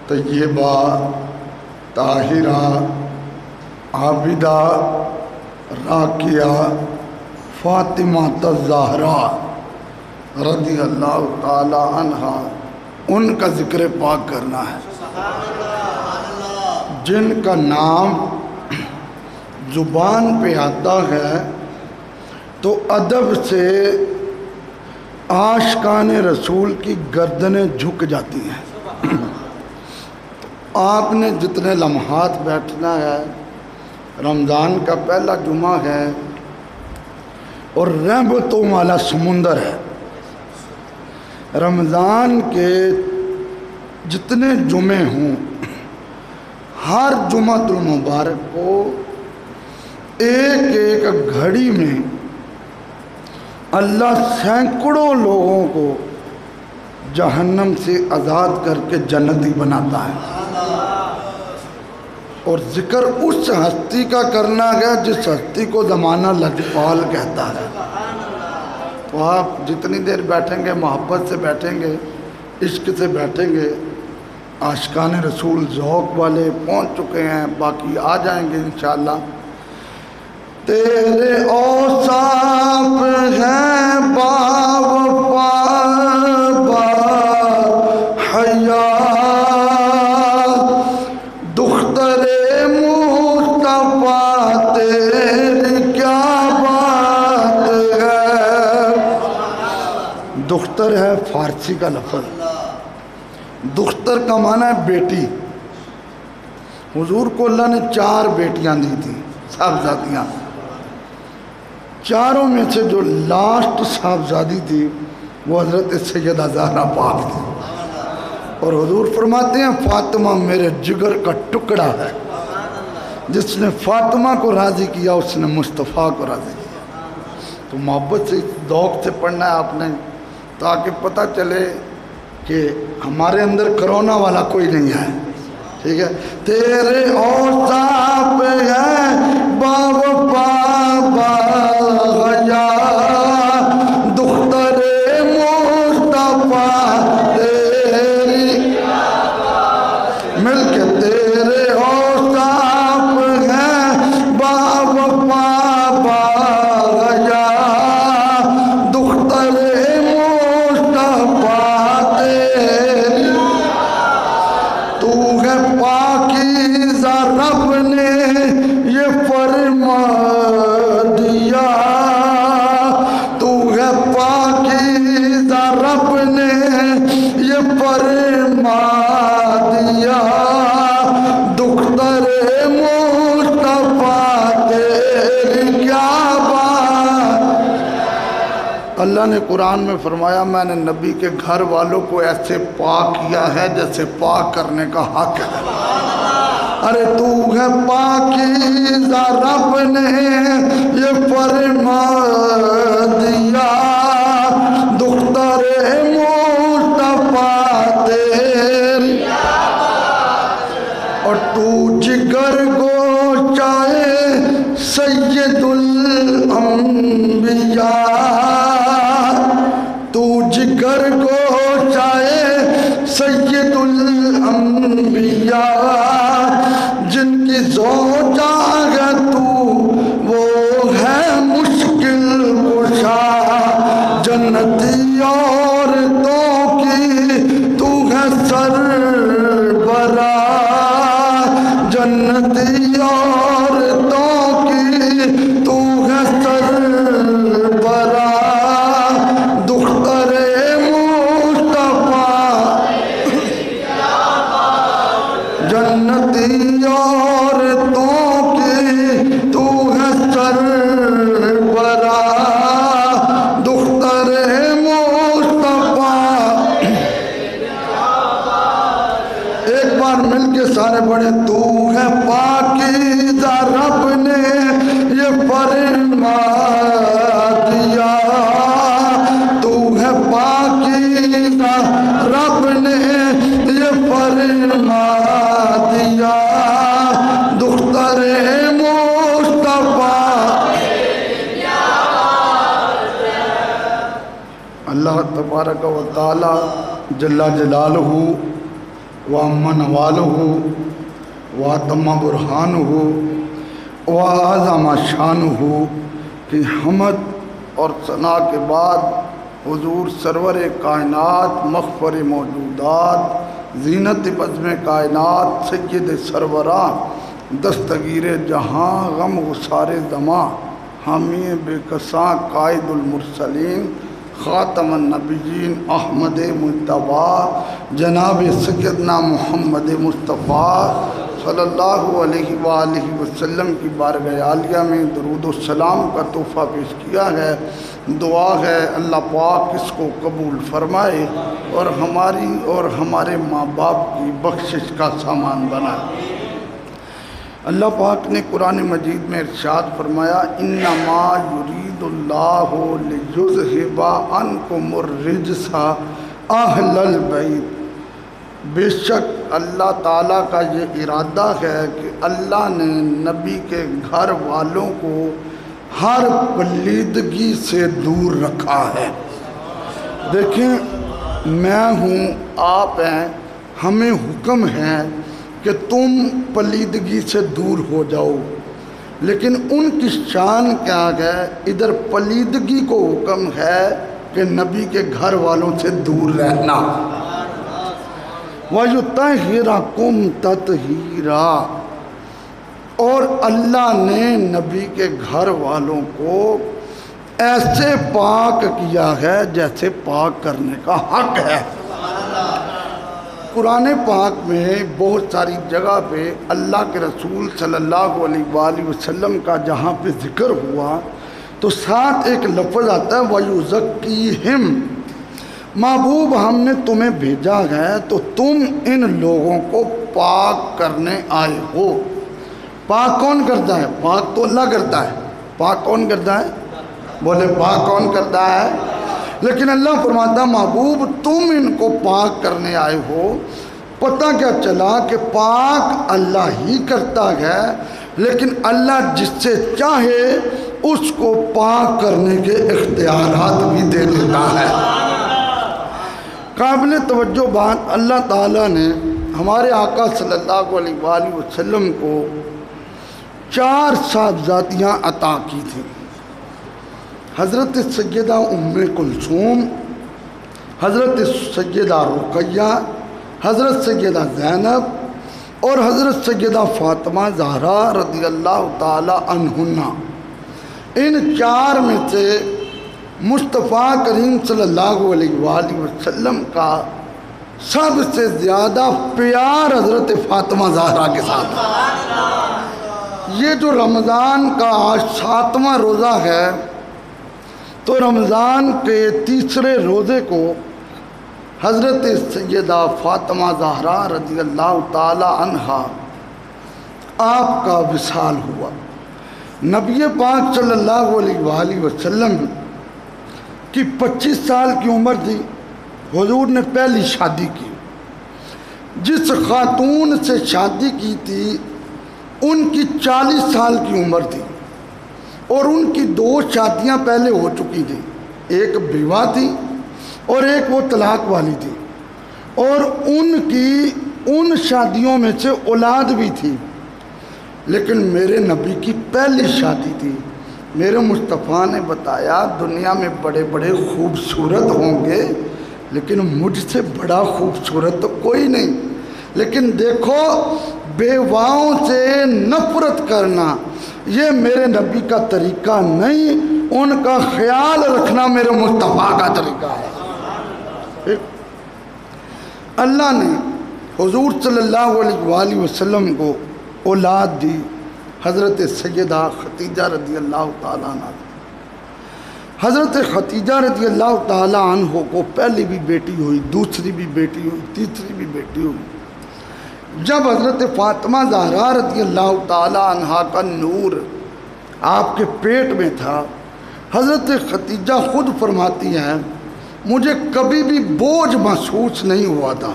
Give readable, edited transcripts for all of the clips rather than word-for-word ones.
طیبہ، طاہرہ، عابدہ، راکیہ، فاطمہ الزہرا رضی اللہ تعالی عنہا، ان کا ذکر پاک کرنا ہے، جن کا نام زبان پہ آتا ہے تو ادب سے عاشقان رسول کی گردنیں جھک جاتی ہیں۔ آپ نے جتنے لمحات بیٹھنا ہے، رمضان کا پہلا جمعہ ہے اور رحمتوں والا سمندر ہے۔ رمضان کے جتنے جمعے ہوں، ہر جمعۃ المبارک کو ایک ایک گھڑی میں اللہ سینکڑوں لوگوں کو جہنم سے آزاد کر کے جنتی بناتا ہے، اور ذکر اس ہستی کا کرنا گیا جس ہستی کو زمانہ لجپال کہتا ہے۔ تو آپ جتنی دیر بیٹھیں گے محبت سے بیٹھیں گے، عشق سے بیٹھیں گے۔ عاشقان رسول ذوق والے پہنچ چکے ہیں، باقی آ جائیں گے انشاءاللہ۔ تیرے اوصاف ہیں باوفا باحیا، دختر مصطفیٰ تیری کیا بات ہے۔ دختر ہے فارسی کا لفظ، دختر کا معنی ہے بیٹی۔ حضور کو اللہ نے 4 بیٹیاں دی تھیں، صاحبزادیاں۔ چاروں میں سے جو لاسٹ صاحبزادی تھی وہ حضرت سیدہ زہرا پاک تھی، اور حضور فرماتے ہیں فاطمہ میرے جگر کا ٹکڑا ہے، جس نے فاطمہ کو راضی کیا اس نے مصطفیٰ کو راضی کیا۔ تو محبت سے ذوق سے پڑھنا ہے آپ نے، تاکہ پتہ چلے کہ ہمارے اندر کرونا والا کوئی نہیں ہے، ٹھیک ہے۔ تیرے اوصاف ہیں باوفا باحیا، دختر مصطفیٰ تیری مل کے تیرے اوصاف ہیں باوفا باحیا، دختر مصطفیٰ تیری تو ہے پاکیزہ، رب نے یہ فرما دیا، تو ہے پاکیزہ، رب نے یہ فرما دیا، دختر مصطفیٰ تیری کیا بات۔ اللہ نے قرآن میں فرمایا میں نے نبی کے گھر والوں کو ایسے پاک کیا ہے جیسے پاک کرنے کا حق ہے۔ ارے تو ہے پاکیزہ، رب نے یہ فرما دیا، دختر مصطفیٰ تیری، اور تو جگر گوشائے سید الانبیاء، تو جگر گوشائے سید الانبیاء، جن کی زوجہ ہے تو وہ ہے مشکل کشا، جنتی عورتوں کی تو ہے سربراہ، جنتی عورتوں کی تو ہے سربراہ، دختر مصطفیٰ جنتی عورتوں کی تو ہے سربراہ، دختر مصطفیٰ۔ ایک بار مل کے سارے پڑھے، تو ہے پاکیزہ، رب نے یہ فرما دیا، تو ہے پاکیزہ، رب نے یہ فرما دیا، دختر مصطفیٰ۔ اللہ تبارک و تعالی جل جلالہ وَأَمَّ نَوَالُهُ وَأَتَمَّ بُرْهَانُهُ وَأَعْظَمَ شَانُهُ کہ حمد اور ثنا کے بعد حضور سرور کائنات، مغفر موجودات، زینت بزم کائنات، سید سروراں، دستگیر جہاں، غم گسار زماں، حامی بے کساں، قائد المرسلین، خاتم النبیین، احمد مجتبیٰ، جناب سیدنا محمد مصطفیٰ صلی اللہ علیہ وآلہ وسلم کی بارگاہ عالیہ میں درود و سلام کا تحفہ پیش کیا ہے۔ دعا ہے اللہ پاک اس کو قبول فرمائے اور ہماری اور ہمارے ماں باپ کی بخشش کا سامان بنائے۔ اللہ پاک نے قرآن مجید میں ارشاد فرمایا انما یرید اللہ لیذھب عنکم الرجس اہل البیت، بے شک اللہ تعالیٰ کا یہ ارادہ ہے کہ اللہ نے نبی کے گھر والوں کو ہر پلیدگی سے دور رکھا ہے۔ دیکھیں میں ہوں، آپ ہیں، ہمیں حکم ہے کہ تم پلیدگی سے دور ہو جاؤ، لیکن ان کی شان کیا ہے؟ ادھر پلیدگی کو حکم ہے کہ نبی کے گھر والوں سے دور رہنا۔ وَيُطَهِّرَكُمْ تَطْهِيرًا، اور اللہ نے نبی کے گھر والوں کو ایسے پاک کیا ہے جیسے پاک کرنے کا حق ہے۔ قرآن پاک میں بہت ساری جگہ پہ اللہ کے رسول صلی اللہ علیہ وآلہ وسلم کا جہاں پہ ذکر ہوا تو ساتھ ایک لفظ آتا ہے وَيُزَكِّيهِمْ، محبوب ہم نے تمہیں بھیجا ہے تو تم ان لوگوں کو پاک کرنے آئے ہو۔ پاک کون کرتا ہے؟ پاک تو اللہ کرتا ہے۔ پاک کون کرتا ہے؟ بولے پاک کون کرتا ہے؟ لیکن اللہ فرماتا ہے محبوب تم ان کو پاک کرنے آئے ہو۔ پتہ کیا چلا کہ پاک اللہ ہی کرتا ہے، لیکن اللہ جس سے چاہے اس کو پاک کرنے کے اختیارات بھی دے دیتا ہے۔ قابل توجہ بات، اللہ تعالیٰ نے ہمارے آقا صلی اللہ علیہ وآلہ وسلم کو 4 صاحبزادیاں عطا کی تھیں۔ حضرت سیدہ ام کلثوم، حضرت سیدہ رقیہ، حضرت سیدہ زینب اور حضرت سیدہ فاطمہ زہرا رضی اللہ تعالی عنہنہ۔ ان 4 میں سے مصطفیٰ کریم صلی اللہ علیہ وآلہ وسلم کا سب سے زیادہ پیار حضرت فاطمہ زہرا کے ساتھ ہے۔ یہ جو رمضان کا آج 7واں روزہ ہے تو رمضان کے تیسرے روزے کو حضرت سیدہ فاطمہ زہرا رضی اللہ تعالی عنہا آپ کا وصال ہوا۔ نبی پاک صلی اللہ علیہ وآلہ وسلم کی 25 سال کی عمر تھی، حضور نے پہلی شادی کی۔ جس خاتون سے شادی کی تھی ان کی 40 سال کی عمر تھی اور ان کی 2 شادیاں پہلے ہو چکی تھی، ایک بیوہ تھی اور ایک وہ طلاق والی تھی، اور ان کی ان شادیوں میں سے اولاد بھی تھی۔ لیکن میرے نبی کی پہلی شادی تھی۔ میرے مصطفیٰ نے بتایا دنیا میں بڑے بڑے خوبصورت ہوں گے لیکن مجھ سے بڑا خوبصورت تو کوئی نہیں، لیکن دیکھو بیواؤں سے نفرت کرنا یہ میرے نبی کا طریقہ نہیں، ان کا خیال رکھنا میرے مصطفیٰ کا طریقہ ہے۔ اللہ نے حضور صلی اللہ علیہ وآلہ وسلم کو اولاد دی، حضرت سیدہ خدیجہ رضی اللہ تعالیٰ عنہ۔ حضرت خدیجہ رضی اللہ تعالیٰ عنہ کو پہلی بھی بیٹی ہوئی، دوسری بھی بیٹی ہوئی، تیسری بھی بیٹی ہوئی۔ جب حضرت فاطمہ زہرا رضی اللہ تعالیٰ عنہ کا نور آپ کے پیٹ میں تھا، حضرت خدیجہ خود فرماتی ہیں مجھے کبھی بھی بوجھ محسوس نہیں ہوا تھا۔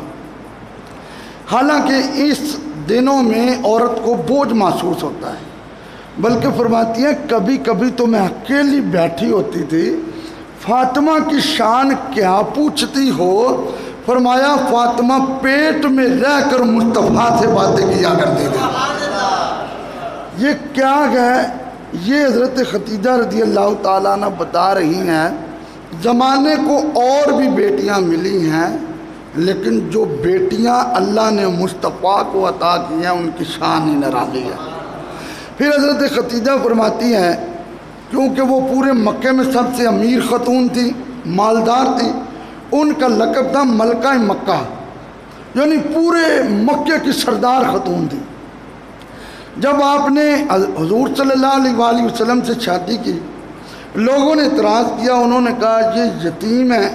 حالانکہ اس دنوں میں عورت کو بوجھ محسوس ہوتا ہے، بلکہ فرماتی ہیں کبھی کبھی تو میں اکیلی بیٹھی ہوتی تھی، فاطمہ کی شان کیا پوچھتی ہو، فرمایا فاطمہ پیٹ میں رہ کر مصطفیٰ سے باتیں کیا کرتے تھے۔ یہ کیا ہے؟ یہ حضرت خدیجہ رضی اللہ تعالیٰ عنہ بتا رہی ہیں زمانے کو اور بھی بیٹیاں ملی ہیں، لیکن جو بیٹیاں اللہ نے مصطفیٰ کو عطا کی ہیں ان کی شان ہی نرالی ہے۔ پھر حضرت خدیجہ فرماتی ہیں کیونکہ وہ پورے مکے میں سب سے امیر خاتون تھی، مالدار تھی، ان کا لقب تھا ملکہ مکہ، یعنی پورے مکے کی سردار خاتون تھی۔ جب آپ نے حضور صلی اللہ علیہ وآلہ وسلم سے شادی کی، لوگوں نے اعتراض کیا، انہوں نے کہا یہ یتیم ہے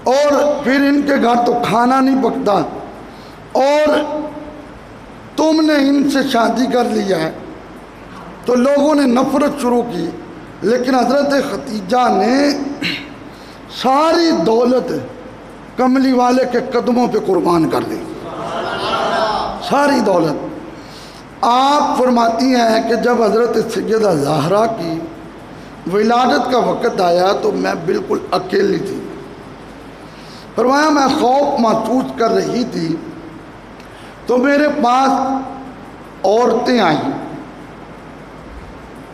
اور پھر ان کے گھر تو کھانا نہیں پکتا اور تم نے ان سے شادی کر لیا ہے، تو لوگوں نے نفرت شروع کی۔ لیکن حضرت خدیجہ نے ساری دولت کملی والے کے قدموں پہ قربان کر دی، ساری دولت۔ آپ فرماتی ہیں کہ جب حضرت سیدہ زہرا کی ولادت کا وقت آیا تو میں بالکل اکیلی تھی۔ فرمایا میں خوف محسوس کر رہی تھی تو میرے پاس عورتیں آئیں،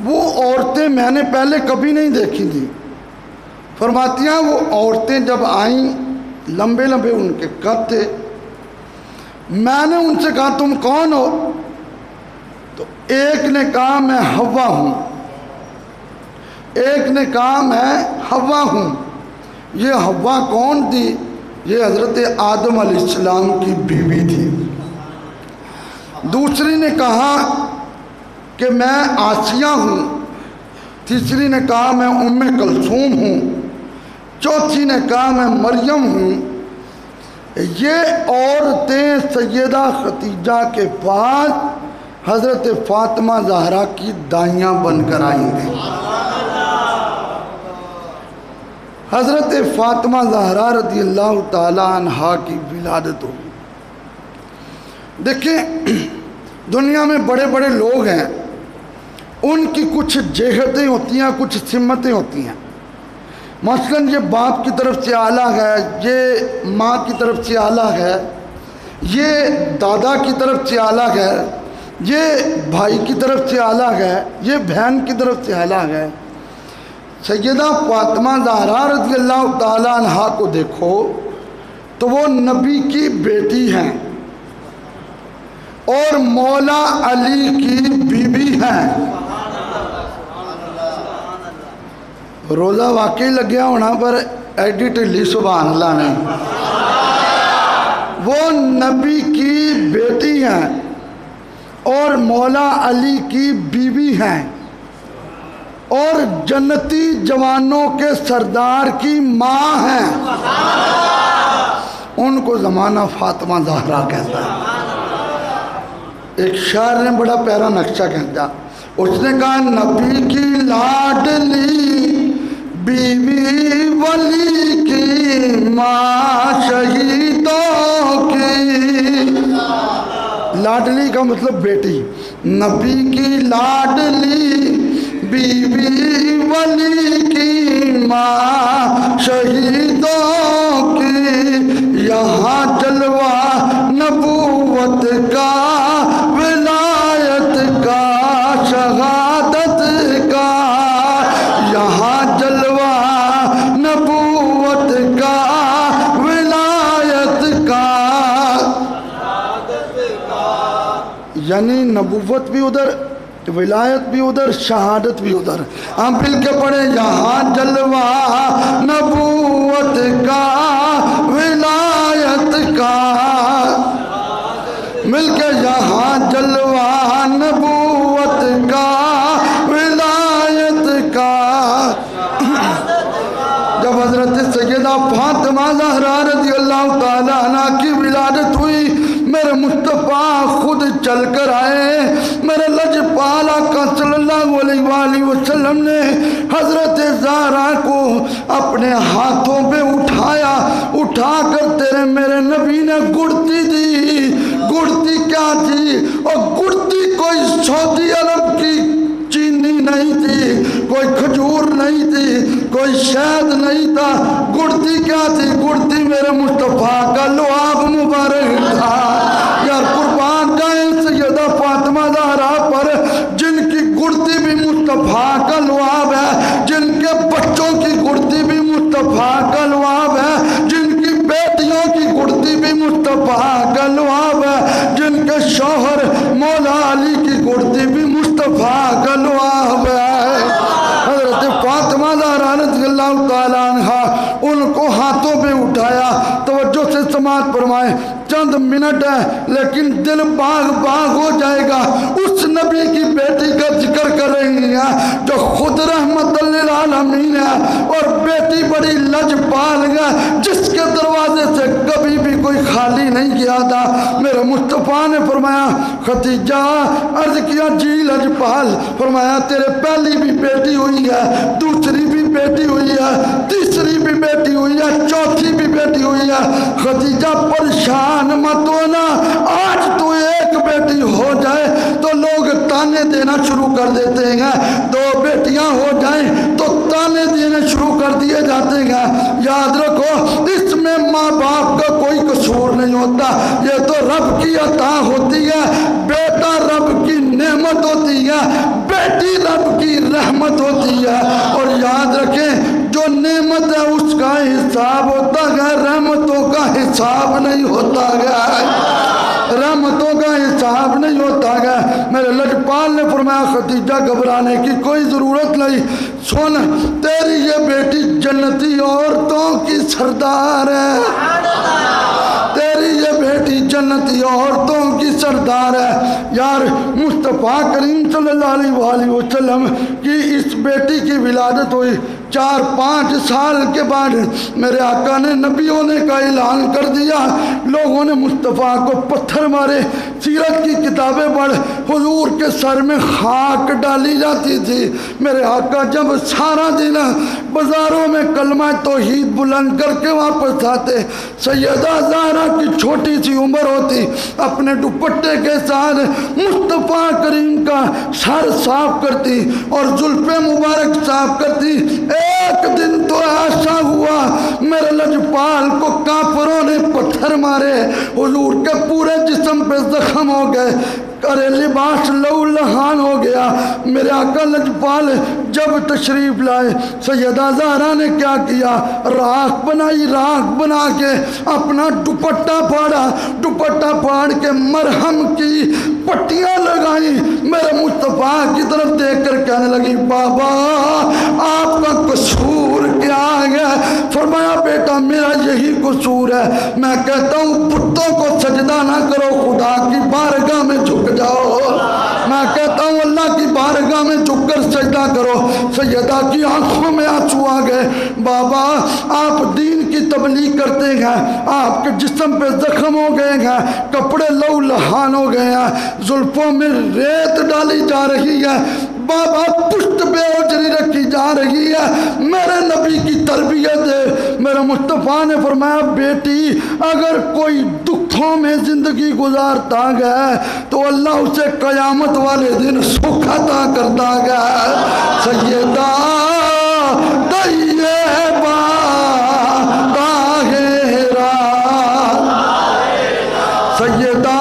وہ عورتیں میں نے پہلے کبھی نہیں دیکھی تھی۔ فرماتی ہیں وہ عورتیں جب آئیں، لمبے لمبے ان کے قد تھے، میں نے ان سے کہا تم کون ہو؟ تو ایک نے کہا میں حوا ہوں، ایک نے کہا میں حوا ہوں۔ یہ حوا کون تھی؟ یہ حضرت آدم علیہ السلام کی بیوی تھی۔ دوسری نے کہا کہ میں آسیہ ہوں، تیسری نے کہا میں ام کلثوم ہوں، چوتھی نے کہا میں مریم ہوں۔ یہ عورتیں سیدہ خدیجہ کے پاس حضرت فاطمہ زہرا کی دائیاں بن کر آئیں گے۔ حضرت فاطمہ زہرا رضی اللہ تعالی عنہا کی ولادت ہوئی۔ دیکھیں دنیا میں بڑے بڑے لوگ ہیں، ان کی کچھ جہتیں ہوتی ہیں، کچھ سمتیں ہوتی ہیں۔ مثلاً یہ باپ کی طرف سے الگ ہے، یہ ماں کی طرف سے الگ ہے، یہ دادا کی طرف سے الگ ہے، یہ بھائی کی طرف سے الگ ہے، یہ بہن کی طرف سے الگ ہے۔ سیدہ فاطمہ زہرا رضی اللہ تعالیٰ عنہا کو دیکھو تو وہ نبی کی بیٹی ہیں اور مولا علی کی بیوی ہیں۔ روزہ واقعی لگیا ہونا پر ایڈی ٹلی سبحان اللہ نے۔ وہ نبی کی بیٹی ہیں اور مولا علی کی بیوی ہیں اور جنتی جوانوں کے سردار کی ماں ہیں۔ ان کو زمانہ فاطمہ زہرا کہتا ہے۔ ایک شاعر نے بڑا پیارا نقشہ کہتا، اس نے کہا نبی کی لاڈلی بیوی ولی کی ماں شہیدوں کی۔ لاڈلی کا مطلب بیٹی، نبی کی لاڈلی بیوی ولی کی ماں شہیدوں کی، یہاں جلوہ نبوت کا، ولایت کا، شہادت کا، یہاں جلوہ نبوت کا، ولایت کا، یعنی نبوت بھی ادھر، ولایت بھی ادھر، شہادت بھی ادھر۔ ہم مل کے پڑھیں یہاں جلوہ نبوت کا، ولایت کا، مل کے یہاں جلوہ نبوت کا، ولایت کا۔ جب حضرت سیدہ فاطمہ زہرا رضی اللہ تعالیٰ عنہ کی ولادت ہوئی، میرے مصطفیٰ خود چل کر آئے، میرے لجپال آقا صلی اللہ علیہ وآلہ وسلم نے حضرت زہرا کو اپنے ہاتھوں پہ اٹھایا، اٹھا کر تیرے میرے نبی نے گڑتی دی۔ گڑتی کیا تھی؟ اور گڑتی کوئی سعودی عرب کی چینی نہیں تھی، کوئی کھجور نہیں تھی، کوئی شہد نہیں تھا۔ گڑتی کیا تھی؟ گڑتی میرے میرے مصطفیٰ کا لعاب مبارک تھا۔ یار قربان جائیں سیدہ فاطمہ زہرا پر، جن کی گڑتی بھی مصطفیٰ کا لعاب ہے، جن کے بچوں کی گڑتی بھی مصطفیٰ کا لعاب ہے، جن کی بیٹیوں کی گڑتی بھی مصطفیٰ کا لعاب ہے، جن کے شوہر مولا علی کی گڑتی بھی مصطفیٰ کا لعاب ہے۔ حضرت فاطمہ زہرا رضی اللہ تعالیٰ عنہا ان کو ہاتھوں پہ اٹھایا، توجہ سے سماعت فرمائے، چند منٹ ہے لیکن دل باغ باغ ہو جائے گا۔ اس نبی کی بیٹی کا ذکر کر رہی ہیں جو خود رحمت للعالمین ہے، اور بیٹی بڑی لجپال ہے، جس کے دروازے سے کبھی بھی کوئی خالی نہیں گیا تھا۔ میرے مصطفیٰ نے فرمایا خدیجہ، عرض کیا جی لجپال، فرمایا تیرے پہلی بھی بیٹی ہوئی ہے، دوسری بھی بیٹی ہوئی ہے، تیسری بھی بیٹی ہوئی ہے، چوتھی بھی بیٹی ہوئی ہے۔ خدیجہ پریشان مت ہونا، آج تو ایک بیٹی ہو جائے تو لوگ تانے دینا شروع کر دیتے ہیں، دو بیٹیاں ہو جائیں تو تانے دینے شروع کر دیے جاتے ہیں۔ یاد رکھو اس میں ماں باپ کا کوئی قصور نہیں ہوتا، یہ تو رب کی عطا ہوتی ہے، بیٹا رب کی نعمت ہوتی ہے، بیٹی رب کی رحمت ہوتی ہے۔ اور یاد رکھیں جو نعمت ہے اس کا حساب ہوتا ہے، رحمتوں کا حساب نہیں ہوتا ہے، رحمتوں کا حساب نہیں ہوتا ہے۔ میرے لجپال نے فرمایا خدیجہ گھبرانے کی کوئی ضرورت نہیں، سن تیری یہ بیٹی جنتی عورتوں کی سردار ہے، تیری یہ بیٹی جنتی عورتوں کی سردار ہے۔ یار مصطفیٰ کریم صلی اللہ علیہ وآلہ وسلم کی اس بیٹی کی ولادت ہوئی، 4-5 سال کے بعد میرے آقا نے نبیوں نے کا اعلان کر دیا، لوگوں نے مصطفیٰ کو پتھر مارے، سیرت کی کتابیں پڑھ، حضور کے سر میں خاک ڈالی جاتی تھی۔ میرے آقا جب سارا دن بازاروں میں کلمہ توحید بلند کر کے واپس آتے، سیدہ زہرا کی چھوٹی سی عمر ہوتی، اپنے دوپٹے کے ساتھ مصطفیٰ کریم کا سر صاف کرتی اور زلف مبارک صاف کرتی۔ ایک دن تو ایسا ہوا میرے لجپال کو کافروں نے پتھر مارے، حضور کے پورے جسم پہ زخم ہو گئے، ارے لباس لہو لہان ہو گیا۔ میرے آقا لجپال جب تشریف لائے، سیدہ زہرا نے کیا کیا، راکھ بنائی، راکھ بنا کے اپنا دوپٹہ پھاڑا، دوپٹہ پھاڑ کے مرہم کی پٹیاں لگائی، میرے مصطفیٰ کی طرف دیکھ کر کہنے لگی بابا آپ کا قصور کیا ہے؟ فرمایا بیٹا میرا یہی قصور ہے، میں کہتا ہوں بتوں کو سجدہ نہ کرو، خدا کی بارگاہ میں جھک جاؤ، میں کہتا ہوں اللہ کی بارگاہ میں جھک کر سجدہ کرو۔ سیدہ کی آنکھوں میں آنسو آ گئے، بابا آپ دین کی تبلیغ کرتے ہیں، آپ کے جسم پہ زخم ہو گئے ہیں، کپڑے لہو لہان ہو گئے ہیں، زلفوں میں ریت ڈالی جا رہی ہے، بابا پشت بے اوجری رکھی جا رہی ہے، میرے نبی کی تربیت ہے۔ میرے مصطفیٰ نے فرمایا بیٹی اگر کوئی دکھوں میں زندگی گزارتا گیا تو اللہ اسے قیامت والے دن سکھ عطا کرتا گیا۔ سیدہ طیبہ طاہرہ، سیدہ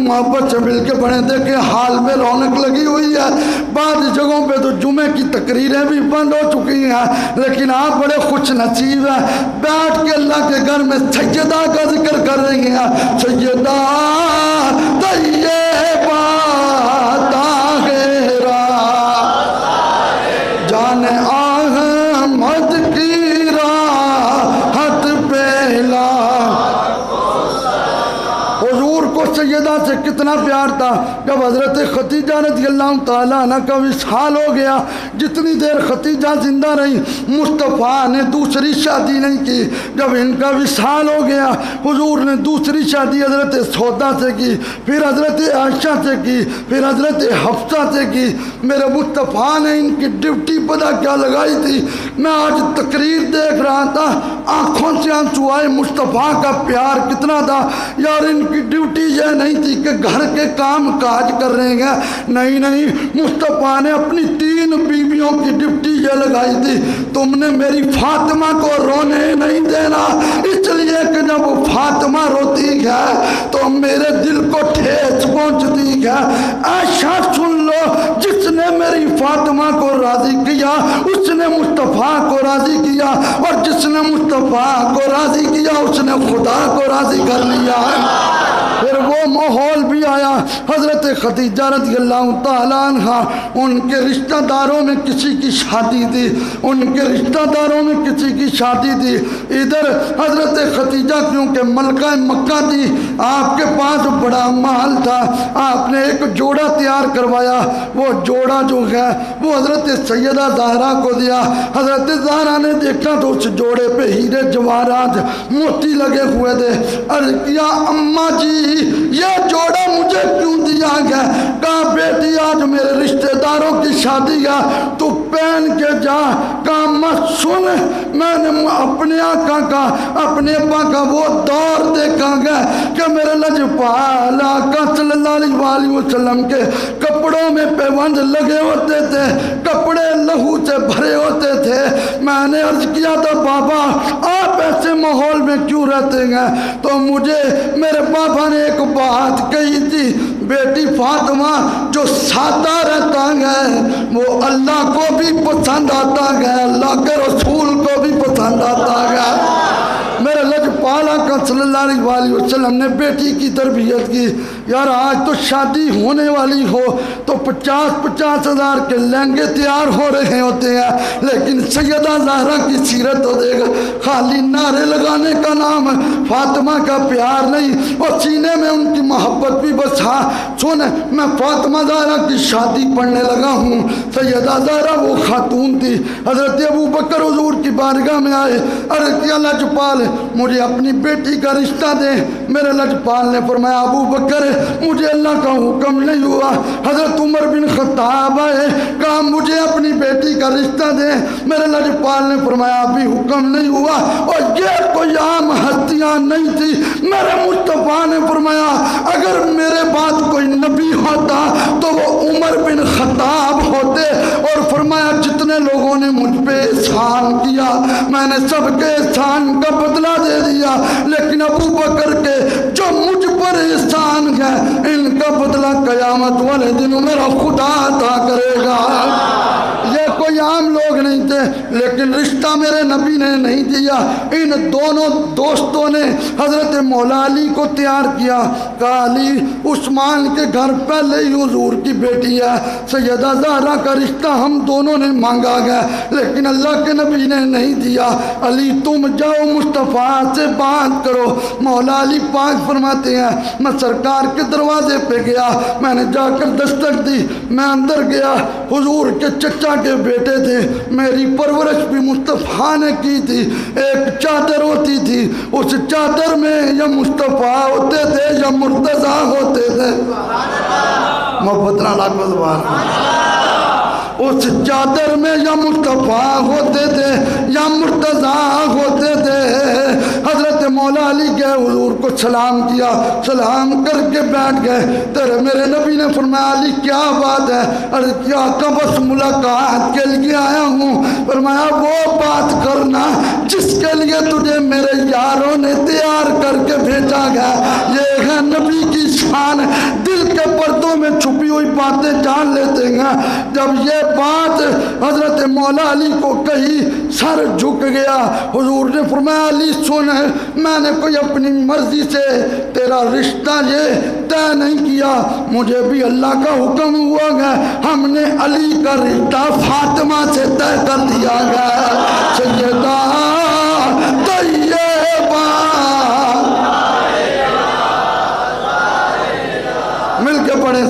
محبت سے مل کے پڑھیں، دیکھیں حال میں رونق لگی ہوئی ہے۔ بعض جگہوں پہ تو جمعے کی تقریریں بھی بند ہو چکی ہیں، لیکن آپ بڑے خوش نصیب ہیں، بیٹھ کے اللہ کے گھر میں سیدہ کا ذکر کر رہی ہیں، سیدہ طیبہ طاہرہ جان احمد کی راحت پہلا۔ حضور کو سیدہ سے کتنا پیار تھا. جب حضرت خدیجہ رضی اللہ تعالیٰ عنہ کا وصال ہو گیا، جتنی دیر خدیجہ زندہ رہی مصطفیٰ نے دوسری شادی نہیں کی. جب ان کا وصال ہو گیا حضور نے دوسری شادی حضرت سودا سے کی، پھر حضرت عائشہ سے کی، پھر حضرت حفصہ سے کی. میرے مصطفیٰ نے ان کی ڈیوٹی پتہ کیا لگائی تھی؟ میں آج تقریر دیکھ رہا تھا، آنکھوں سے آنسو آئے. مصطفیٰ کا پیار کتنا تھا یار. ان کی ڈیوٹی یہ نہیں تھی کہ گھر کے کام کاج کر رہے ہیں، نہیں، مصطفیٰ نے اپنی 3 بیویوں کی ڈیوٹی یہ لگائی تھی، تم نے میری فاطمہ کو رونے نہیں دینا، اس لیے کہ جب فاطمہ روتی ہے تو میرے دل کو ٹھیس پہنچتی ہے. عائشہ سن لو، جس نے میری فاطمہ کو راضی کیا اس نے مصطفیٰ کو راضی کیا، اور جس نے مصطفیٰ کو راضی کیا اس نے خدا کو راضی کر لیا. پھر وہ ماحول بھی آیا. حضرت خدیجہ رضی اللہ تعالیٰ عنہ، ان کے رشتہ داروں میں کسی کی شادی تھی، ادھر حضرت خدیجہ کیونکہ ملکہ مکہ تھی، آپ کے پاس بڑا مال تھا، آپ نے ایک جوڑا تیار کروایا. وہ جوڑا جو ہے وہ حضرت سیدہ زہرا کو دیا. حضرت زہرا نے دیکھا تو اس جوڑے پہ ہیرے جواہرات موتی لگے ہوئے تھے. عرض کیا اماں جی یہ جوڑا مجھے کیوں دیا گیا؟ کہا بیٹی آج میرے رشتہ داروں کی شادی ہے، تو پہن کے جا. کہا مت سن، میں نے اپنے آقا کا اپنے ابا کا وہ دور دیکھا گیا کہ میرے لجپال آقا صلی اللہ علیہ وسلم کے کپڑوں میں پیوند لگے ہوتے تھے، کپڑے لہو سے بھرے ہوتے تھے. میں نے عرض کیا تھا بابا آپ ایسے ماحول میں کیوں رہتے ہیں؟ تو مجھے میرے بابا نے ایک بات کہی تھی، بیٹی فاطمہ جو سادہ رہتا ہے وہ اللہ کو بھی پسند آتا ہے، اللہ کے رسول کو بھی پسند آتا ہے. میرے لجپال آقا صلی اللہ علیہ وسلم نے بیٹی کی تربیت کی. یار آج تو شادی ہونے والی ہو تو 50 ہزار کے لہنگے تیار ہو رہے ہوتے ہیں، لیکن سیدہ زہرا کی سیرت تو دیکھ، خالی نعرے لگانے کا نام فاطمہ کا پیار نہیں، اور سینے میں ان کی محبت بھی بس. ہاں سن، میں فاطمہ زہرا کی شادی پڑھنے لگا ہوں. سیدہ زہرا وہ خاتون تھی. حضرت ابو بکر حضور کی بارگاہ میں آئے، عرض کیا لجپال مجھے اپنی بیٹی کا رشتہ دے. میرے لجپال نے فرمایا ابو بکر مجھے اللہ کا حکم نہیں ہوا. حضرت عمر بن خطاب آئے، کہا مجھے اپنی بیٹی کا رشتہ دے. میرے لجپال نے فرمایا ابھی حکم نہیں ہوا. اور یہ کوئی عام ہستیاں نہیں تھی. میرے مصطفیٰ نے فرمایا اگر میرے بعد کوئی نبی ہوتا تو وہ عمر بن خطاب ہوتے. اور فرمایا جتنے لوگوں نے مجھ پہ احسان کیا میں نے سب کے احسان کا بدلہ دے دیا، لیکن ابو بکر کے جو مجھ پر احسان ہے ان کا بدلہ قیامت والے دن میرا خدا عطا کرے گا. یہ کوئی عام لوگ نہیں تھے، لیکن رشتہ میرے نبی نے نہیں دیا. ان دونوں دوستوں نے حضرت مولا علی کو تیار کیا. کہا علی عثمان کے گھر پہلے ہی حضور کی بیٹی ہے، سیدہ زہرا کا رشتہ ہم دونوں نے مانگا گیا لیکن اللہ کے نبی نے نہیں دیا. علی تم جاؤ مصطفیٰ سے بات کرو. مولا علی پاک فرماتے ہیں میں سرکار کے دروازے پہ گیا، میں نے جا کر دستک دی، میں اندر گیا. حضور کے چچا کے بیٹے تھے، میری پرورش بھی مصطفیٰ نے کی تھی. ایک چادر ہوتی تھی، اس چادر میں یا مصطفیٰ ہوتے تھے یا مرتضیٰ ہوتے تھے. محبت نہ لاکھ بزبان. اس چادر میں یا مصطفیٰ ہوتے تھے یا مرتضیٰ ہوتے تھے. حضرت مولا علی گئے، حضور کو سلام کیا، سلام کر کے بیٹھ گئے. تیرے میرے نبی نے فرمایا علی کیا بات ہے؟ ارے کیا کہ بس ملاقات کے لیے آیا ہوں. فرمایا وہ بات کرنا جس کے لیے تجھے میرے یاروں نے تیار کر کے بھیجا گیا. یہ ہے نبی کی شان، دل کے پردوں میں چھپی ہوئی باتیں جان لیتے ہیں. جب یہ بات حضرت مولا علی کو کہی سر جھک گیا. حضور نے فرمایا علی سن، میں نے کوئی اپنی مرضی سے تیرا رشتہ یہ طے نہیں کیا، مجھے بھی اللہ کا حکم ہوا گیا. ہم نے علی کا رشتہ فاطمہ سے طے کر دیا گیا. سیدہ طیبہ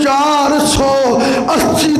480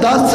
10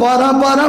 12-12,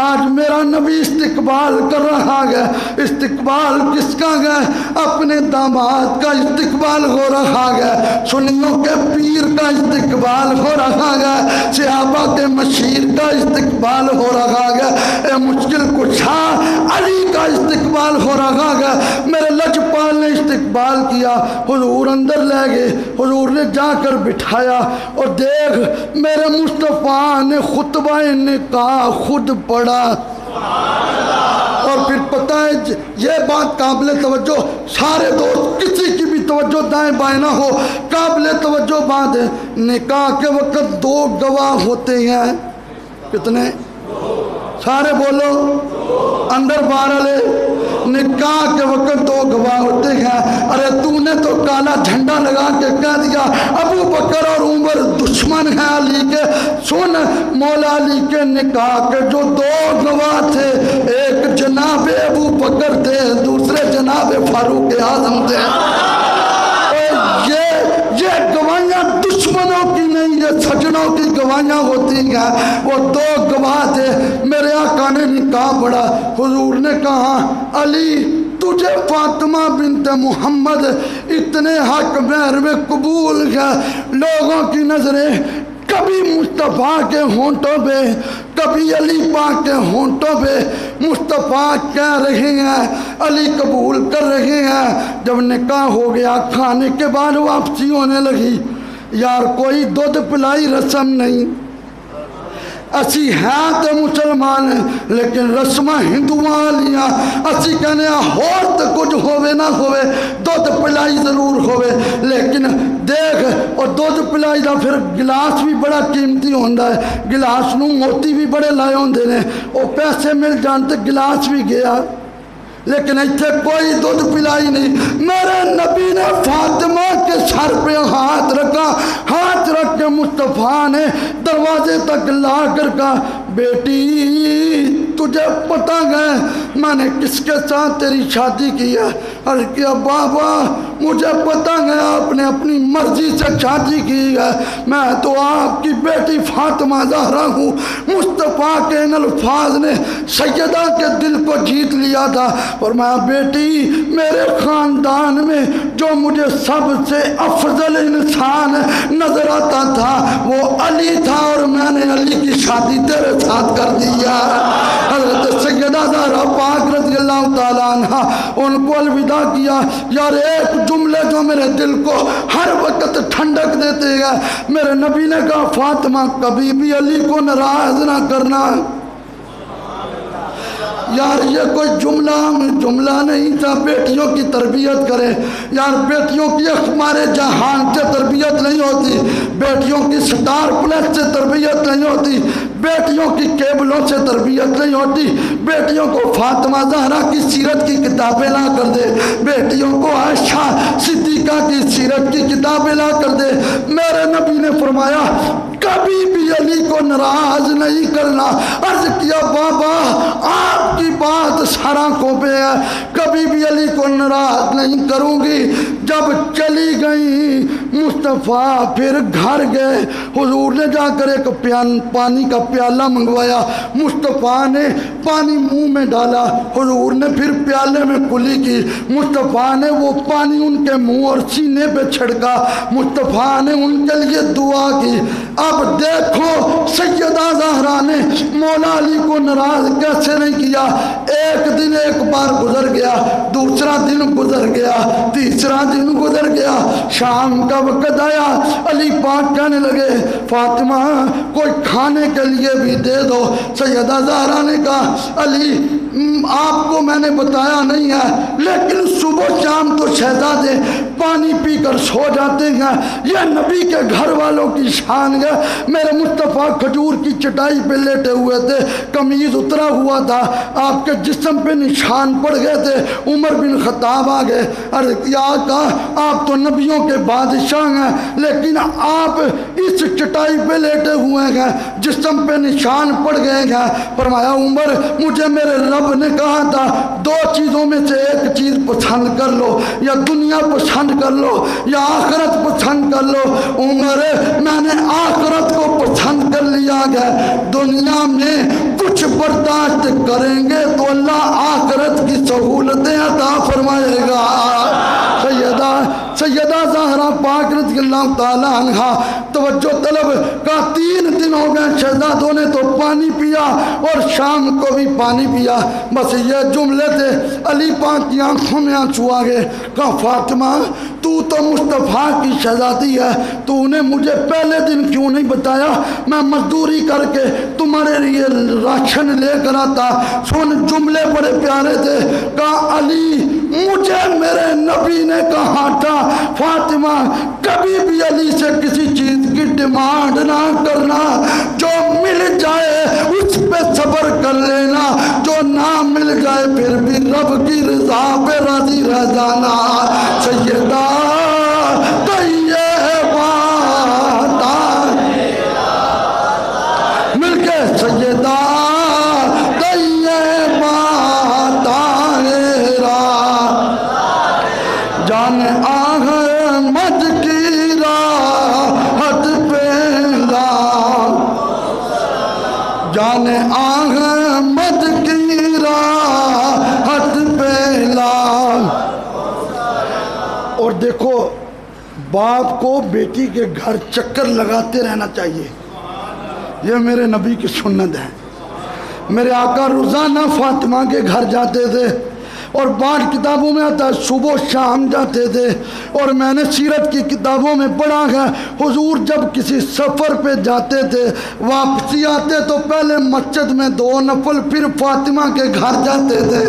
آج میرا نبی استقبال کر رہا ہے. استقبال کس کا ہے؟ اپنے داماد کا استقبال ہو رہا ہے. سنیوں کے پیر کا استقبال ہو رہا ہے. صحابہ کے مشیر کا استقبال ہو رہا ہے. اے مشکل کشا علی کا استقبال ہو رہا ہے. میرے لجپال نے استقبال کیا. حضور اندر لے گئے. حضور نے جا کر بٹھایا اور دیکھ میرے مصطفیٰ نے خطبہ نکاح خود پڑھا. اور پھر پتہ ہے یہ بات قابل توجہ، سارے دوست کسی کی بھی توجہ دائیں بائیں نہ ہو، قابل توجہ بات ہے. نکاح کے وقت 2 گواہ ہوتے ہیں. کتنے؟ سارے بولو، اندر باہر والے. نکاح کے وقت 2 گواہ ہوتے ہیں. ارے تو نے تو کالا جھنڈا لگا کے کہہ دیا ابو بکر اور عمر دشمن ہیں علی کے. سن، مولا علی کے نکاح کے جو 2 گواہ تھے، ایک جناب ابو بکر تھے، دوسرے جناب فاروق اعظم تھے. یہ گواہیاں دشمنوں کی نہیں، یہ سجنوں کی گواہیاں ہوتی ہیں. وہ 2 گواہ تھے. میرے آقا نے نکاح پڑھا. حضور نے کہا علی تجھے فاطمہ بنت محمد اتنے حق مہر میں قبول ہے. لوگوں کی نظریں کبھی مصطفیٰ کے ہونٹوں پہ، کبھی علی پاک کے ہونٹوں پہ مصطفیٰ کہہ رہے ہیں، علی قبول کر رہے ہیں. جب نکاح ہو گیا، کھانے کے بعد واپسی ہونے لگی. یار کوئی دودھ پلائی رسم نہیں. اسی ہیں تو مسلمان لیکن رسمہ ہندوان لیا. اسی کہنے ہور تو کچھ ہوئے نہ ہوئے، دودھ پلائی ضرور ہوئے. لیکن دیکھ، اور دودھ پلائی دا پھر گلاس بھی بڑا قیمتی ہوندہ ہے. گلاس نو موتی بھی بڑے لائے ہوندے نے. وہ پیسے مل جانتے گلاس بھی گیا. لیکن ایتھے کوئی دودھ پلائی نہیں. میرے نبی نے فاطمہ کے سر پہ ہاتھ رکھا. ہاتھ رکھ کے مصطفیٰ نے دروازے تک لا کر کہا بیٹی تجھے پتہ ہے میں نے کس کے ساتھ تیری شادی کی ہے؟ اور کیا بابا مجھے پتہ ہے آپ نے اپنی مرضی سے شادی کی ہے. میں تو آپ کی بیٹی فاطمہ زہرا ہوں. مصطفیٰ کے ان الفاظ نے سیدہ کے دل کو جیت لیا تھا. فرمایا بیٹی میرے خاندان میں جو مجھے سب سے افضل انسان نظر آتا تھا وہ علی تھا، اور میں نے علی کی شادی تیرے ساتھ کر دیا. حضرت سیدہ زہرا پاک رضی اللہ تعالیٰ عنہ ان کو الوداع کیا. یار ایک جملے جو میرے دل کو ہر وقت ٹھنڈک دیتے گا. میرے نبی نے کہا فاطمہ کبھی بھی علی کو ناراض نہ کرنا. یار یہ کوئی جملہ نہیں تھا. بیٹیوں کی تربیت کرے. یار بیٹیوں کی ہمارے جہان سے تربیت نہیں ہوتی، بیٹیوں کی سٹار پلس سے تربیت نہیں ہوتی، بیٹیوں کی کیبلوں سے تربیت نہیں ہوتی. بیٹیوں کو فاطمہ زہرا کی سیرت کی کتابیں لا کر دے، بیٹیوں کو عائشہ صدیقہ کی سیرت کی کتابیں لا کر دے. میرے نبی نے فرمایا کبھی بھی علی کو ناراض نہیں کرنا. عرض کیا بابا آپ کی بات سراخوں پہ ہے، کبھی بھی علی کو ناراض نہیں کروں گی. جب چلی گئی مصطفیٰ پھر گھر گئے. حضور نے جا کر ایک پانی کا پیالہ منگوایا. مصطفیٰ نے پانی منہ میں ڈالا. حضور نے پھر پیالے میں کلی کی. مصطفیٰ نے وہ پانی ان کے منہ اور سینے پہ چھڑکا. مصطفیٰ نے ان کے لیے دعا کی. اب دیکھو سیدہ زہرا نے مولا علی کو ناراض کیسے نہیں کیا. ایک دن ایک بار گزر گیا، دوسرا دن گزر گیا، تیسرا دن گزر گیا. شام کا وقت آیا. علی پاک کہنے لگے فاطمہ کوئی کھانے کے لیے بھی دے دو. سیدہ زہرا نے کہا علی آپ کو میں نے بتایا نہیں ہے لیکن صبح شام تو شہزادے پانی پی کر سو جاتے ہیں. یہ نبی کے گھر والوں کی شان ہے. میرے مصطفیٰ کھجور کی چٹائی پہ لیٹے ہوئے تھے، قمیض اترا ہوا تھا، آپ کے جسم پہ نشان پڑ گئے تھے. عمر بن خطاب آ گئے. ارے کیا کہا آپ تو نبیوں کے بادشاہ ہیں لیکن آپ اس چٹائی پہ لیٹے ہوئے ہیں، جسم پہ نشان پڑ گئے ہیں. فرمایا عمر مجھے میرے رب نے کہا تھا 2 چیزوں میں سے ایک چیز پسند کر لو، یا دنیا پسند کر لو یا آخرت پسند کر لو. عمر میں نے آخرت کو پسند کر لیا ہے. دنیا میں کچھ برداشت کریں گے تو اللہ آخرت کی سہولتیں عطا فرمائے گا۔ سیدہ زہرا پاک رضی اللہ تعالیٰ عنہ توجہ طلب کا 3 دن ہو گئے، شہزادوں نے تو پانی پیا اور شام کو بھی پانی پیا، بس یہ جملے تھے۔ علی پاک کی آنکھوں میں آنسو آ گئے، کہا فاطمہ تو مصطفیٰ کی شہزادی ہے، تو نے مجھے پہلے دن کیوں نہیں بتایا؟ میں مزدوری کر کے تمہارے لیے راشن لے کر آتا۔ سن جملے بڑے پیارے تھے، کہا علی مجھے میرے نبی نے کہا تھا فاطمہ کبھی بھی علی سے کسی چیز کی ڈیمانڈ نہ کرنا، جو مل جائے اس پہ صبر کر لینا، جو نہ مل جائے پھر بھی رب کی رضا پہ راضی رہ جانا۔ سیدہ طیبہ مل کے سیدہ طیبہ طاہرہ جان احمد کی راحت پہ لا، جان احمد کی راحت پہ لا۔ اور دیکھو باپ کو بیٹی کے گھر چکر لگاتے رہنا چاہیے، یہ میرے نبی کی سنت ہے۔ میرے آقا روزانہ فاطمہ کے گھر جاتے تھے، اور بعض کتابوں میں آتا ہے صبح شام جاتے تھے، اور میں نے سیرت کی کتابوں میں پڑھا ہے حضور جب کسی سفر پہ جاتے تھے واپسی آتے تو پہلے مسجد میں 2 نفل پھر فاطمہ کے گھر جاتے تھے۔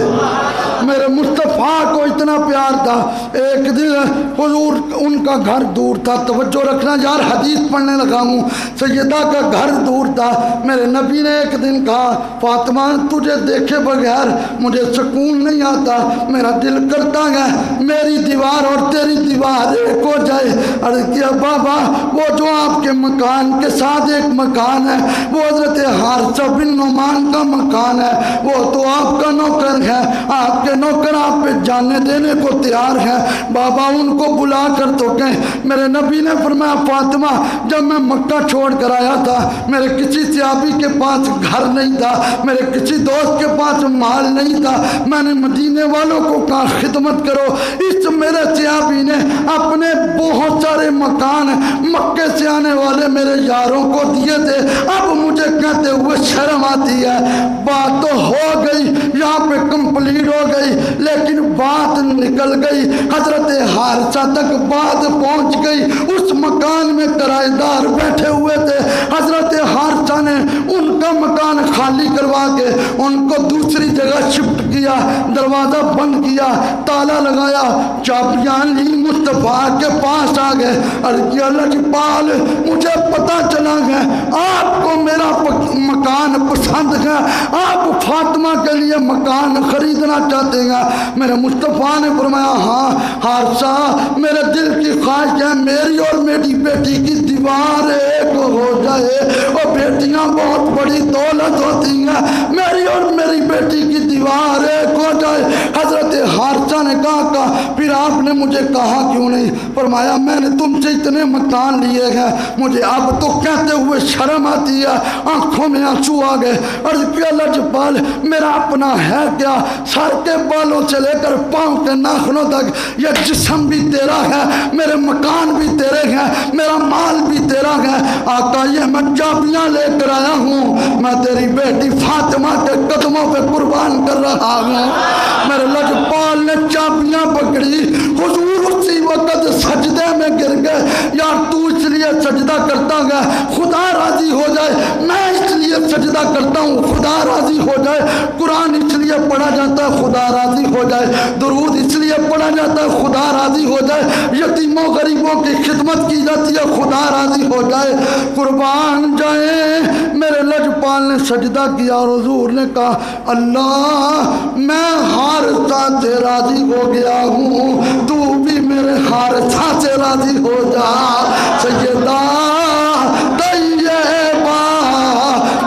میرے مصطفیٰ کو اتنا پیار تھا، ایک دن حضور ان کا گھر دور تھا، توجہ رکھنا یار حدیث پڑھنے لگا ہوں، سیدہ کا گھر دور تھا۔ میرے نبی نے ایک دن کہا فاطمہ تجھے دیکھے بغیر مجھے سکون نہیں آتا، میرا دل کرتا ہے میری دیوار اور تیری دیوار ایک ہو جائے۔ عرض کیا بابا وہ جو آپ کے مکان کے ساتھ ایک مکان ہے وہ حضرت حارثہ بن نعمان کا مکان ہے، وہ تو آپ کا نوکر ہے، آپ کے نوکر آپ پہ جانے دینے کو تیار ہے، بابا ان کو بلا کر تو کہیں۔ میرے نبی نے فرمایا فاطمہ جب میں مکہ چھوڑ کر آیا تھا میرے کسی صحابی کے پاس گھر نہیں تھا، میرے کسی دوست کے پاس مال نہیں تھا، میں نے مدینے والوں کو کہا خدمت کرو، اس میرے صحابی نے اپنے بہت سارے مکان مکے سے آنے والے میرے یاروں کو دیے تھے، اب مجھے کہتے ہوئے شرم آتی ہے۔ بات تو ہو گئی یہاں پہ کمپلیٹ ہو گئی، لیکن بات نکل گئی، حضرت حارثہ تک بات پہنچ گئی، اس مکان میں کرائے دار بیٹھے ہوئے تھے، حضرت حارثہ نے ان کا مکان خالی کروا کے ان کو دوسری جگہ شفٹ کیا، دروازہ بند کیا، تالا لگایا، چابیاں لی، مصطفیٰ کے پاس آ گئے، عرض کیا لجپال مجھے پتا چلا ہے آپ کو میرا مکان پسند ہے، آپ فاطمہ کے لیے مکان خریدنا چاہتے ہیں۔ میرے مصطفیٰ نے فرمایا ہاں حارثہ میرے دل کی خواہش ہے میری اور میری بیٹی کی دیوار ایک ہو جائے، اور بیٹیاں بہت بڑی دولت ہوتی ہیں، میری اور میری بیٹی کی دیوار ایک ہو جائے۔ حضرت حارثہ نے کہا پھر آپ نے مجھے کہا کیوں نہیں؟ فرمایا میں نے تم سے اتنے مکان لیے ہیں، مجھے اب تو کہتے ہوئے شرم آتی ہے، آنکھوں میں آنسو آ گئے۔ عرض کیا لجپال میرا اپنا ہے کیا؟ سر کے بالوں سے لے کر پاؤں کے ناخنوں تک یہ جسم بھی تیرا ہے، میرے مکان بھی تیرے ہیں، میرا مال بھی تیرا ہے۔ آقا یہ میں چابیاں لے کر آیا ہوں، میں تیری بیٹی فاطمہ کے قدموں پہ قربان کر رہا ہوں۔ میرے لجپال نے چابیاں پکڑی، حضور اسی وقت سجدے میں گر گئے، یار تو اس لیے سجدہ کرتا ہے خدا راضی ہو جائے، میں اس لیے سجدہ کرتا ہوں خدا راضی ہو جائے، قرآن اس لیے پڑھا جاتا ہے خدا راضی ہو جائے، درود اس لیے پڑھا جاتا ہے خدا راضی ہو جائے، یتیموں غریبوں کی خدمت کی جاتی ہے خدا راضی ہو جائے، قربان جائے۔ میرے لجپال نے سجدہ کیا اور حضور نے کہا اللہ میں حارثہ سے راضی ہو گیا ہوں، تو بھی میرے حارثہ سے راضی ہو جا۔ سیدہ طیبہ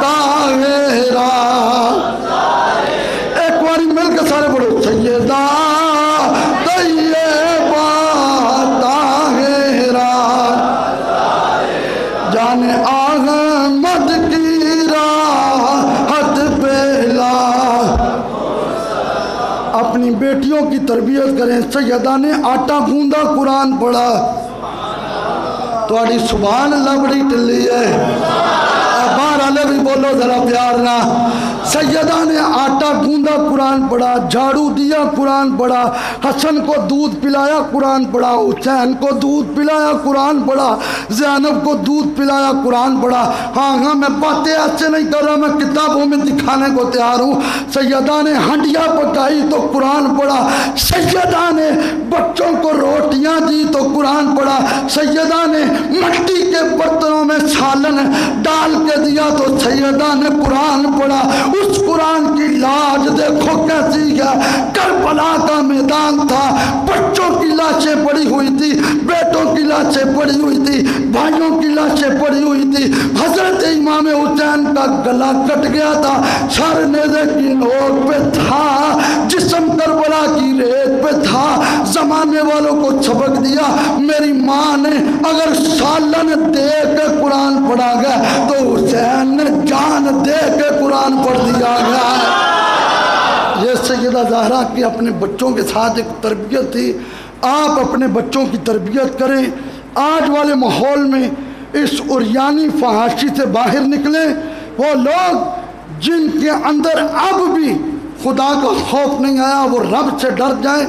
طاہرہ ایک باری مل کے سارے پڑھو، سیدہ طیبہ طاہرہ جان احمد کی راحت اپنی بیٹیوں کی تربیت کریں. سیدہ نے آٹا گوندا قرآن پڑھا. تھوڑی سبحان اللہ بڑی ٹلی ہے. باہر والے بھی بولو ذرا پیار نہ. سیدہ نے آٹا گوندا قرآن پڑھا, جھاڑو دیا قرآن پڑھا, حسن کو دودھ پلایا قرآن پڑھا, حسین کو دودھ پلایا قرآن پڑھا, زینب کو دودھ پلایا قرآن پڑھا. ہاں میں باتیں ایسے نہیں کر رہا, میں کتابوں میں دکھانے کو تیار ہوں. سیدہ نے ہنڈیا پکائی تو قرآن پڑھا. سیدہ نے بچوں کو روٹیاں دی تو قرآن پڑھا. سیدہ نے مٹی کے برتنوں میں سالن ڈال کے دیا تو سیدہ نے قرآن پڑھا. اس قرآن کی لاج دیکھو کیسی ہے. کربلا کا میدان تھا, بچوں کی لاشیں پڑی ہوئی تھی, بیٹوں کی لاشیں پڑی ہوئی تھی, بھائیوں کی لاشیں پڑی ہوئی تھی. حضرت امام حسین کا گلا کٹ گیا تھا, سر نیزے کی نوک پہ تھا, جسم کربلا کی ریت پہ تھا. زمانے والوں کو سبق دیا. میری ماں نے اگر سالن دے کے قرآن پڑھا گیا تو حسین نے جان دے کے قرآن پڑھ دیا گیا. یہ سیدہ زہرا کی اپنے بچوں کے ساتھ ایک تربیت تھی. آپ اپنے بچوں کی تربیت کریں. آج والے ماحول میں اس عریانی فحاشی سے باہر نکلیں. وہ لوگ جن کے اندر اب بھی خدا کا خوف نہیں آیا وہ رب سے ڈر جائیں.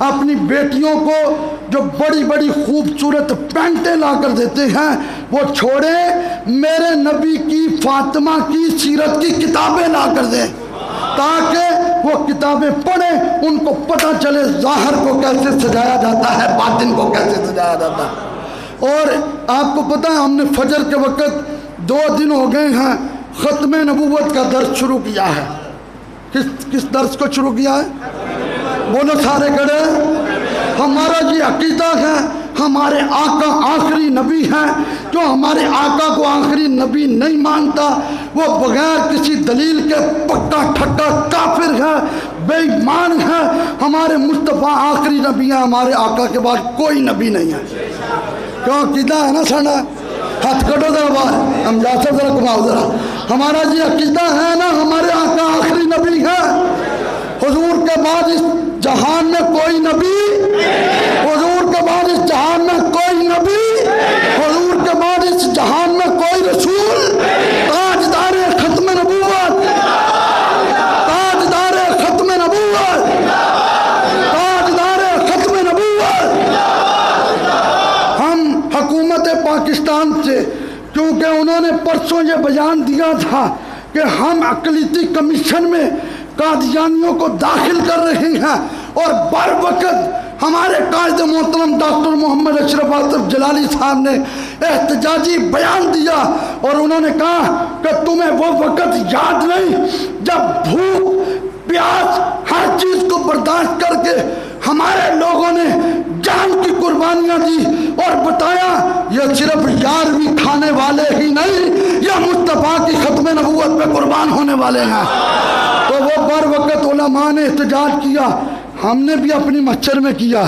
اپنی بیٹیوں کو جو بڑی بڑی خوبصورت پینٹیں لا کر دیتے ہیں وہ چھوڑیں, میرے نبی کی فاطمہ کی سیرت کی کتابیں لا کر دیں تاکہ وہ کتابیں پڑھیں, ان کو پتہ چلے ظاہر کو کیسے سجایا جاتا ہے, باطن کو کیسے سجایا جاتا ہے. اور آپ کو پتہ ہے ہم نے فجر کے وقت 2 دن ہو گئے ہیں ختم نبوت کا درس شروع کیا ہے. کس درس کو شروع کیا ہے؟ بولو سارے کڑے. ہمارا یہ عقیدہ ہے ہمارے آقا آخری نبی ہیں. جو ہمارے آقا کو آخری نبی نہیں مانتا وہ بغیر کسی دلیل کے پکا ٹھکا کافر ہے, بے ایمان ہے. ہمارے مصطفیٰ آخری نبی ہیں, ہمارے آقا کے بعد کوئی نبی نہیں ہے. کیوں عقیدہ ہے نا سانا؟ ہاتھ کٹو ذرا باہر, ہم جاسر ذرا کماؤ ذرا. ہمارا یہ عقیدہ ہے نا ہمارے آقا آخری نبی ہے. حضور کے بعد اس جہان میں کوئی نبی, حضور کے بعد اس جہان میں کوئی نبی, حضور کے بعد اس جہان میں کوئی رسول. تاجدار ختم نبوت, تاجدار ختم نبوت, تاجدار ختم نبوت. ہم حکومت پاکستان سے, کیونکہ انہوں نے پرسوں یہ بیان دیا تھا کہ ہم اقلیتی کمیشن میں قادیانیوں کو داخل کر رہے ہیں, اور بر وقت ہمارے قائد محترم ڈاکٹر محمد اشرف آصف جلالی صاحب نے احتجاجی بیان دیا اور انہوں نے کہا کہ تمہیں وہ وقت یاد نہیں جب بھوک پیاس ہر چیز کو برداشت کر کے ہمارے لوگوں نے جان کی قربانیاں دی اور بتایا یہ صرف 11ویں کھانے والے ہی نہیں, یہ مصطفیٰ کی ختم نبوت پہ قربان ہونے والے ہیں. تو وہ بر وقت علماء نے احتجاج کیا, ہم نے بھی اپنی مسجد میں کیا,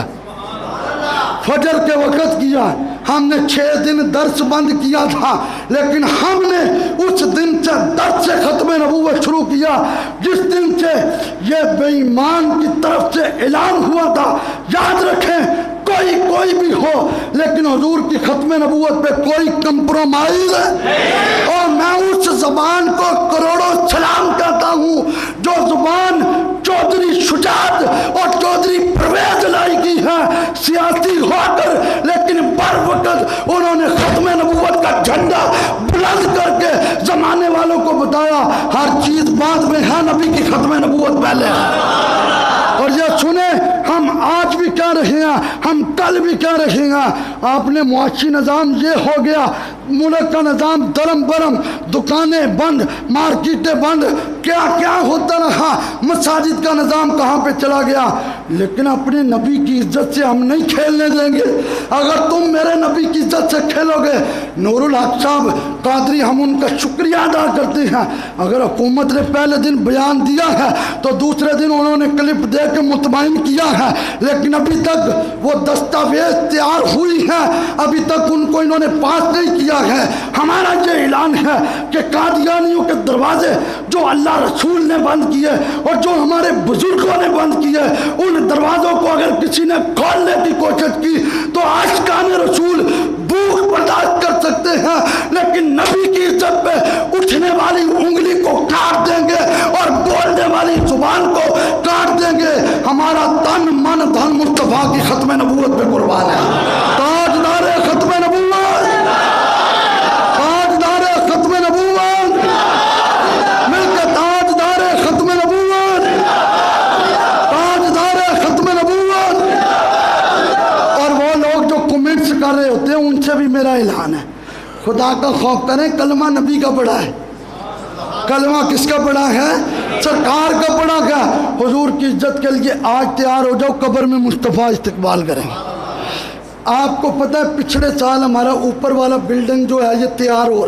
فجر کے وقت کیا. ہم نے 6 دن درس بند کیا تھا, لیکن ہم نے اس دن سے درس ختم نبوت شروع کیا جس دن سے یہ بے ایمان کی طرف سے اعلان ہوا تھا. یاد رکھیں کوئی بھی ہو لیکن حضور کی ختم نبوت پہ کوئی کمپرومائز ہے. اور میں اس زبان کو کروڑوں سلام کہتا ہوں جو زبان چودھری شجاعت اور چودھری پرویز لائی کی ہے, سیاسی ہو کر لیکن بر وقت انہوں نے ختم نبوت کا جھنڈا بلند کر کے زمانے والوں کو بتایا ہر چیز بعد میں ہے, نبی کی ختم نبوت پہلے ہے. اور یہ سنیں ہم آج بھی کہہ رہے ہیں, ہم کل بھی کہہ رہے ہیں, آپ نے معاشی نظام یہ ہو گیا, ملک کا نظام درم برم, دکانیں بند, مارکیٹیں بند, کیا کیا ہوتا رہا, مساجد کا نظام کہاں پہ چلا گیا. لیکن اپنے نبی کی عزت سے ہم نہیں کھیلنے دیں گے. اگر تم میرے نبی کی عزت سے کھیلو گے, نور الحق صاحب قادری ہم ان کا شکریہ ادا کرتے ہیں, اگر حکومت نے پہلے دن بیان دیا ہے تو دوسرے دن انہوں نے کلپ دے کے مطمئن کیا ہے, لیکن ابھی تک وہ دستاویز تیار ہوئی ہیں, ابھی تک ان کو انہوں نے پاس نہیں کیا ہے. ہمارا یہ اعلان ہے کہ قادیانیوں کے دروازے جو اللہ رسول نے بند کیے اور جو ہمارے بزرگوں نے بند کیے، ان دروازوں کو اگر کسی نے کھولنے کی کوشش کی تو عاشقان رسول بھوک برداشت کر سکتے ہیں، لیکن نبی کی عزت پہ اٹھنے والی انگلی کو کاٹ دیں گے اور بولنے والی زبان کو کاٹ دیں گے۔ ہمارا تن من دھن مصطفیٰ کی ختم نبوت پہ قربان ہے۔ تاجدار ختم نبوت، تاجدار ختم نبوت، مل کے تاجدار ختم نبوت، تاجدار ختم نبوت۔ اور وہ لوگ جو کمنٹس کر رہے ہوتے ہیں ان سے بھی میرا اعلان ہے، خدا کا خوف کریں، کلمہ نبی کا پڑھا ہے، کلمہ کس کا پڑھا ہے؟ سرکار کا پڑھا گیا۔ حضور کی عزت کے لیے آج تیار ہو جاؤ، قبر میں مصطفیٰ استقبال کریں گے۔ آپ کو پتہ ہے پچھلے سال ہمارا اوپر والا بلڈنگ جو ہے یہ تیار ہو رہا ہے۔